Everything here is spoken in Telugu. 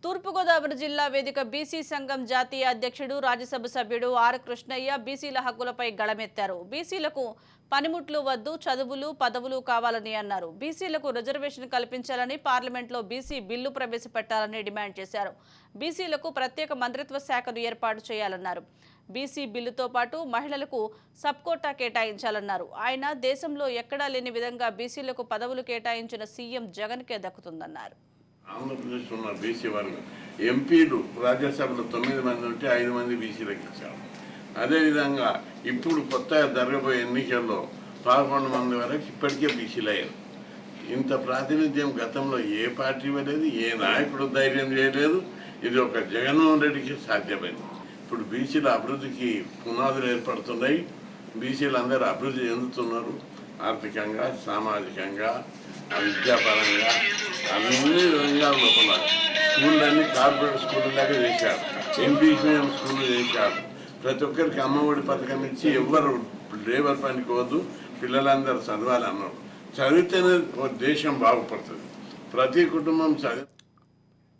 తూర్పుగోదావరి జిల్లా వేదిక బీసీ సంఘం జాతీయ అధ్యక్షుడు రాజ్యసభ సభ్యుడు ఆర్ కృష్ణయ్య బీసీల హక్కులపై గళమెత్తారు. బీసీలకు పనిముట్లు వద్దు, చదువులు పదవులు కావాలని అన్నారు. బీసీలకు రిజర్వేషన్ కల్పించాలని పార్లమెంట్లో బీసీ బిల్లు ప్రవేశపెట్టాలని డిమాండ్ చేశారు. బీసీలకు ప్రత్యేక మంత్రిత్వ శాఖను ఏర్పాటు చేయాలన్నారు. బీసీ బిల్లుతో పాటు మహిళలకు సబ్కోటా కేటాయించాలన్నారు. ఆయన దేశంలో ఎక్కడా లేని విధంగా బీసీలకు పదవులు కేటాయించిన సీఎం జగన్కే దక్కుతుందన్నారు. ఆంధ్రప్రదేశ్ ఉన్న బీసీ వర్గం ఎంపీలు రాజ్యసభలో 9 మంది ఉంటే 5 మంది బీసీలకు ఇచ్చారు. అదేవిధంగా ఇప్పుడు కొత్తగా జరగబోయే ఎన్నికల్లో 11 మంది వరకు ఇప్పటికే బీసీలు అయ్యారు. ఇంత ప్రాతినిధ్యం గతంలో ఏ పార్టీ ఇవ్వలేదు, ఏ నాయకుడు ధైర్యం చేయలేదు. ఇది ఒక జగన్మోహన్ రెడ్డికి సాధ్యమైంది. ఇప్పుడు బీసీల అభివృద్ధికి పునాదులు ఏర్పడుతున్నాయి. బీసీలు అందరూ అభివృద్ధి చెందుతున్నారు. ఆర్థికంగా, సామాజికంగా, విద్యాపరంగా అన్ని రంగాల లోపల స్కూళ్ళన్నీ కార్పొరేట్ స్కూళ్ళలాగా చేశారు. ఇంగ్లీష్ మీడియం స్కూళ్ళు చేశారు. ప్రతి ఒక్కరికి అమ్మఒడి పథకం ఇచ్చి ఎవ్వరు లేబర్ పనికి వద్దు, పిల్లలందరూ చదవాలి అన్నారు. చదివితేనే దేశం బాగుపడుతుంది. ప్రతి కుటుంబం చదివి